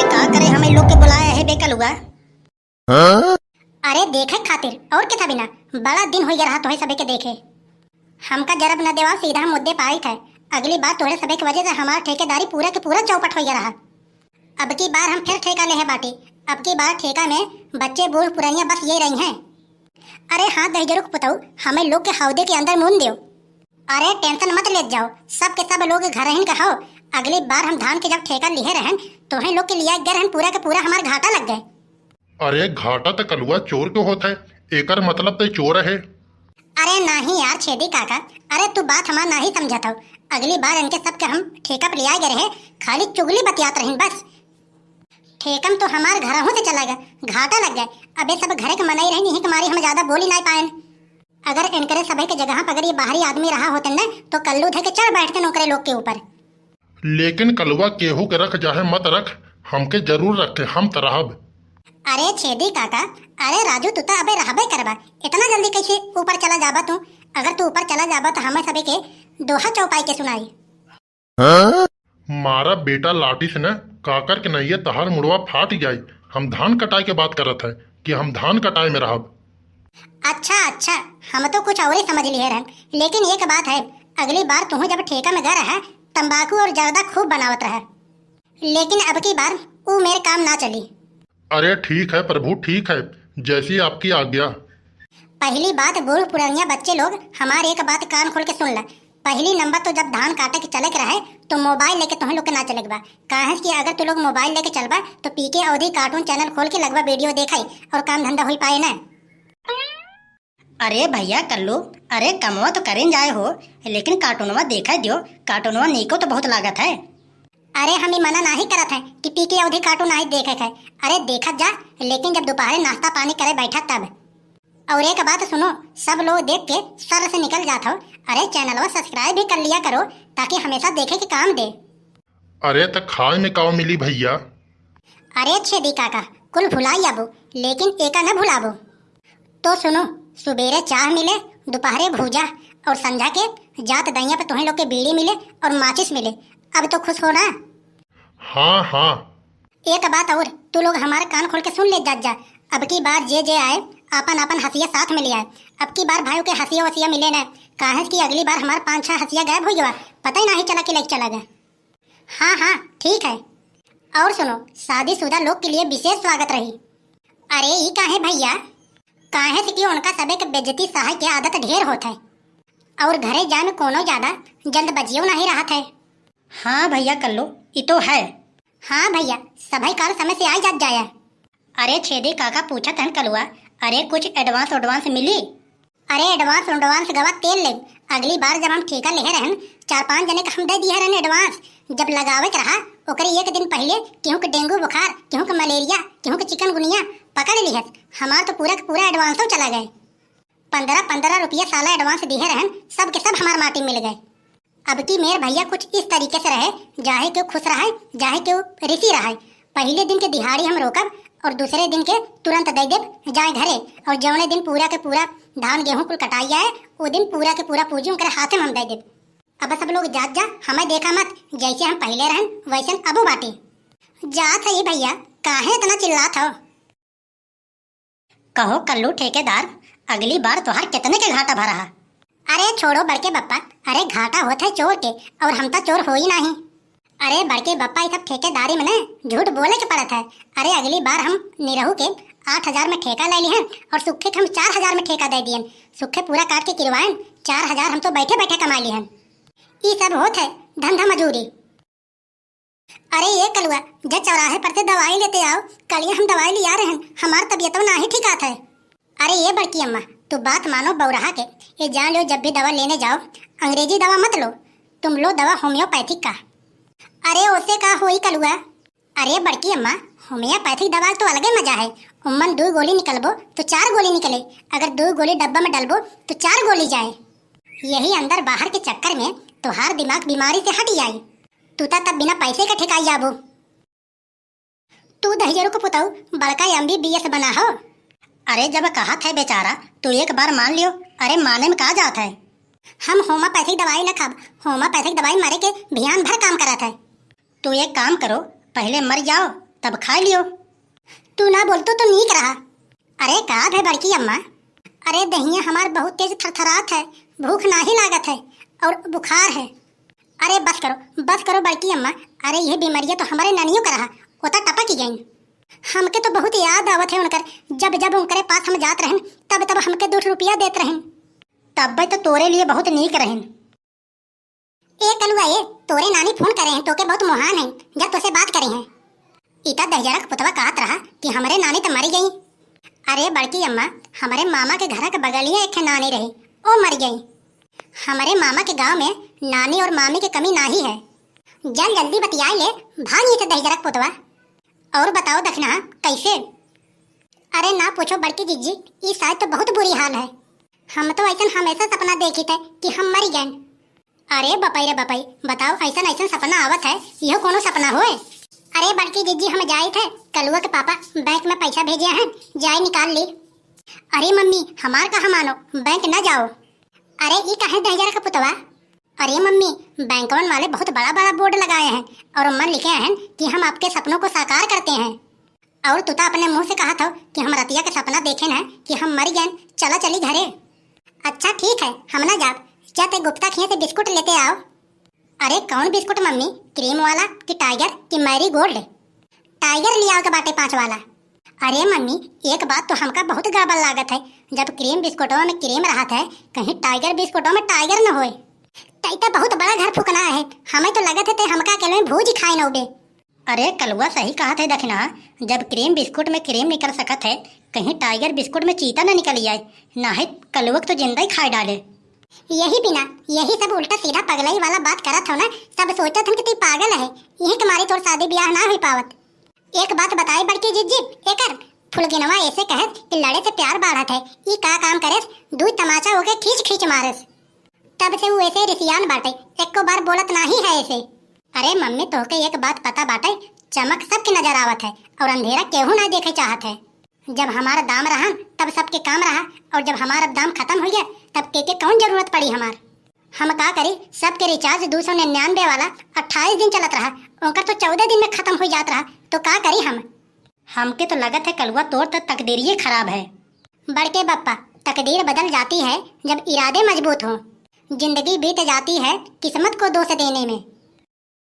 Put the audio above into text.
का करे हमें लोग के बुलाया है बेकल हुआ। हाँ? अरे देखे खातिर और क्या था बिना बड़ा दिन हो गया रहा तुम्हें सबे के देखे। हमका जरब न देवा सीधा मुद्दे पाई था। अगली बार तोहरे सबे की वजह से हमारा ठेकेदारी पूरा के पूरा चौपट हो गया रहा। अब की बार हम फिर ठेका ले है बाटी। अब की बार ठेका में बच्चे बूढ़ पुरानियां बस ये रही हैं। अरे हाँ दही जरूर बताऊ हमें लोग के हौदे के अंदर मून दो। अरे टेंशन मत ले जाओ सब के सब लोग घर रहन कहो। अगली बार हम धान के जब ठेका लिए रहन तो हम लोग के लिया गए रहन पूरा के पूरा हमारा घाटा लग गए। अरे घाटा तो कलुआ चोर क्यों होता है? एकर मतलब तो चोर है। अरे नहीं यार छेदी काका, अरे तू बात हमारा नहीं समझता हो। अगली बार इनके सब के हम ठेका पर लिया गए रहे खाली चुगली बतियात रही बस। ठेकम तो हमारे घर से चला गया घाटा लग गया। अब ये सब घर के मनाई रही नहीं तुम्हारी हम ज्यादा बोली नहीं पाए। अगर इनकरे सभी के जगह पर अगर ये बाहरी आदमी रहा होते न तो कल्लू थे के चढ़ बैठते नौकरे लोग के ऊपर। लेकिन कलुआ केहू के रख जाहे मत रख, हमके जरूर रखे हम तरहब। अरे छेदी काका, अरे राजू तू तो अबे रहबे करबा इतना जल्दी कैसे ऊपर चला जाबा तू? अगर तू ऊपर चला जाबा तो हमें सभी के दोहा चौपाई के सुनाई। हाँ? मारा बेटा लाठी से न काकर के नहीं तहार मुड़वा फाट जाये। हम धान कटाई के बात करत है कि हम धान कटाई में रहब। अच्छा अच्छा हम तो कुछ और ही समझ लिए रहन। लेकिन एक बात है अगली बार तू जब ठेका में गया रहा तंबाकू और जर्दा खूब बनावत रहा। लेकिन अब की बार वो मेरे काम ना चली। अरे ठीक है प्रभु ठीक है, जैसी आपकी आज्ञा। पहली बात बूढ़ पुरानिया बच्चे लोग हमारे एक बात कान खोल के सुन ला। पहली नंबर तो जब धान काटे के चले के रहे तो मोबाइल लेके तुम लोग के ना चले बा। काहे कि अगर तू लोग मोबाइल लेके चलबा तो पीके अवधि कार्टून चैनल खोल के लगवा वीडियो देखाई और काम धंधा हो पाए ना। अरे भैया कल्लू, अरे कमवा तो करें जाए हो लेकिन कार्टूनवा देखा दियो। कार्टूनवा नीको तो बहुत लागत है। अरे हमें मना नहीं करत है कि पीके अवधि कार्टून नहीं देखे है। अरे देखा जा लेकिन जब दोपहर नाश्ता पानी करे बैठा तब। और एक बात सुनो सब लोग देख के सर से निकल जाता हो। अरे चैनल सब्सक्राइब भी कर लिया करो ताकि हमेशा देखे के काम दे। अरे तो खाए में काव मिली भैया? अरे छेदी काका कुल भुलाई आबो लेकिन एका न भुलाबो। तो सुनो सुबेरे चाय मिले, दोपहरे भूजा और संध्या के जात दैया पे तुम्हें लोग के बीड़ी मिले और माचिस मिले। अब तो खुश हो ना? हाँ हाँ। एक बात और तू लोग हमारे कान खोल के सुन ले जा। अब की बार जे आए अपन अपन हसिया साथ में ले आए। अब की बार भाइयों के हसिया वसिया मिले ना। काहे कि अगली बार हमारे 5-6 हसिया गायब हो गया पता ही नहीं चला कि लग चला गया। हाँ हाँ ठीक है। और सुनो शादीशुदा लोग के लिए विशेष स्वागत रही। अरे ये काहे भैया? काहे से कि उनका सबे के बेइज्जती सहाय के आदत ढेर होता है और घरे जाए में कोनो ज्यादा जल्दबाजियों नहीं रहा है। हाँ भैया कल्लू ये तो है। हाँ भैया सभी काल समय से आ जात जाया। अरे छेदी काका पूछा तन कलुआ, अरे कुछ एडवांस मिली? अरे एडवांस गवा तेल ले। अगली बार जब हम ठेका ले रहन 4-5 जने का हम दे दिया रहन एडवांस। जब लगावे के रहा ओकरे एक दिन पहले केहू के डेंगू बुखार, केहू के मलेरिया, केहू के चिकनगुनिया पकड़ ली है। हमारा तो पूरा का पूरा एडवांस तो चला गए। 15-15 रुपया साला एडवांस दिए रहन सब के सब हमार माटी मिल गए। अब की मेर भैया कुछ इस तरीके से रहे जाहे क्यों खुश रहे जाहे क्यों रिसी रहे। पहले दिन के दिहाड़ी हम रोकब और दूसरे दिन के तुरंत दे देब जाए घरे। और जौने दिन पूरा के पूरा धान गेहूं कुल कटाई जाए वो दिन पूरा के पूरा पूजी उनके हाथे में हम दे देब। अब सब लोग जात जा हमें देखा मत जैसे हम पहले रहन वैसे अबो बाटी जात है। भैया काहे इतना चिल्लात हो? कहो कल्लू ठेकेदार अगली बार तोहार कितने के घाटा भरा है? अरे छोड़ो बड़के बप्पा, अरे घाटा होता है चोर के और हम तो चोर हो ही नहीं। अरे बड़के बप्पा ये सब ठेकेदारी में न झूठ बोले के पड़त है। अरे अगली बार हम निरहू के 8,000 में ठेका ले लिए और सुखे के हम 4,000 में ठेका दे दिए। सुखे पूरा काट के किरवाएं 4,000 हम तो बैठे बैठे कमा लिए। ये सब होत है धंधा मजूरी। अरे ये कलुआ जब चौराहे पर से दवाई लेते आओ, कल हम दवाई लिया रहे हमार तबीयत ना ही ठीक है। अरे ये बड़की अम्मा तो बात मानो बौराहा के, ये जान लो जब भी दवा लेने जाओ अंग्रेजी दवा मत लो, तुम लो दवा होम्योपैथिक का। अरे उससे का होई कलुआ? अरे बड़की अम्मा होम्योपैथिक दवा तो अलग मजा है। उम्मन 2 गोली निकलबो तो 4 गोली निकले, अगर 2 गोली डब्बा में डलबो तो 4 गोली जाए। यही अंदर बाहर के चक्कर में तुहार दिमाग बीमारी से हट जाए। तू तब बिना पैसे का ठिकाई जाबो। तू दहिजरू को पुताऊ बड़का MBBS बना हो। अरे जब कहा था बेचारा तो एक बार मान लियो। अरे माने में कहा जाता है? हम होम्योपैथिक दवाई न खाब, होम्योपैथिक दवाई मारे के भियान भर काम करा था। तो एक काम करो पहले मर जाओ तब खा लियो। तू ना बोल तो नीक रहा। अरे का है बड़की अम्मा? अरे दहिया हमार बहुत तेज थरथरात है, भूख नाही लागत है और बुखार है। अरे बस करो बड़की अम्मा। अरे ये बीमारियां तो हमारे नानियों का रहा, ओता टपक ही गई। हमके तो बहुत याद आवत है उनकर, जब जब उनके पास हम जात रहन तब तब हमके 2 रुपया देत रहन। तब तो तोरे लिए बहुत नीक रहन। ए कलुआ ये तोरे नानी फोन करे हैं, तोके बहुत मोहान है, जब तुझसे बात करी हैं। इता दहजरक पुतवा कहत रहा कि हमारे नानी तो मरी गई। अरे बड़की अम्मा, हमारे मामा के घर के बगलिए एक नानी रही, वो मर गई। हमारे मामा के गांव में नानी और मामी की कमी नाही है। जल्दी बतियाई ले, भाग ये दहजरक पुतवा। और बताओ दखना कैसे? अरे ना पूछो बड़की जीजी, इस साल तो बहुत बुरी हाल है। हम तो ऐसा हमेशा सपना देखी थे कि हम मर गए। अरे बपाई रे बपाई, बताओ ऐसा सपना आवत है, यह कोनो सपना होए? अरे बड़की जीजी, हम जाए थे, कलुआ के पापा बैंक में पैसा भेजे हैं, जाए निकाल ली। अरे मम्मी, हमार कहा मानो, बैंक न जाओ। अरे ये कहे दहजरा का पुतवा? अरे मम्मी, बैंकवन वाले बहुत बड़ा बड़ा बोर्ड लगाए हैं और मन लिखे हैं कि हम आपके सपनों को साकार करते हैं। और तू तो अपने मुंह से कहा था कि हम रतिया का सपना देखे ना कि हम मर गए, चला चली घरे। अच्छा ठीक है, हम ना जाब, जाते गुप्ता खिए से बिस्कुट लेते आओ। अरे कौन बिस्कुट मम्मी, क्रीम वाला कि टाइगर कि मैरी गोल्ड? टाइगर लिया के बाटे 5 वाला। अरे मम्मी, एक बात तो हमका बहुत गड़बड़ लागत है, जब क्रीम बिस्कुटों में क्रीम रहा है, कहीं टाइगर बिस्कुटों में टाइगर न होए। तैता बहुत बड़ा घर फूकना है, हमें तो लगत है ते हमका अकेले में भूज खाए न उबे। अरे कलुआ सही कहा थे दखना, जब क्रीम बिस्कुट में क्रीम निकल सकत है, कहीं टाइगर बिस्कुट में चीता न निकल जाए, ना है कलुआ तो जिंदा ही खाए डाले। यही सब उल्टा सीधा पगलाई वाला बात करत हो ना, सब सोचत हम कि तू पागल है, यही तुम्हारी तोर शादी ब्याह ना हो पावत। एक बात बताई बड़की जीजी, एकर फुलगिनवा ऐसे कहे कि लड़े से प्यार बाढ़त है, ई का काम करे, दूध तमाचा होके खींच खींच मारस। तब से वो ऐसे रिसियान बाटे, एको बार बोलत नाही है ऐसे। अरे मम्मी, तोहके एक बात पता बाटे, चमक सबके नजर आवत है और अंधेरा केहू ना देखे चाहत है। जब हमारा दाम रहा तब सबके काम रहा, और जब हमारा दाम खत्म हो गया तब के कौन जरूरत पड़ी हमार। हम का करी, सबके रिचार्ज 299 वाला 28 दिन चलत रहा, उनका तो 14 दिन में खत्म हो जात रहा, तो का करी हम? हमके तो लगत है कलुआ तोर तो तकदीर खराब है। बड़के बप्पा, तकदीर बदल जाती है जब इरादे मजबूत हों, जिंदगी बीत जाती है किस्मत को दोष देने में।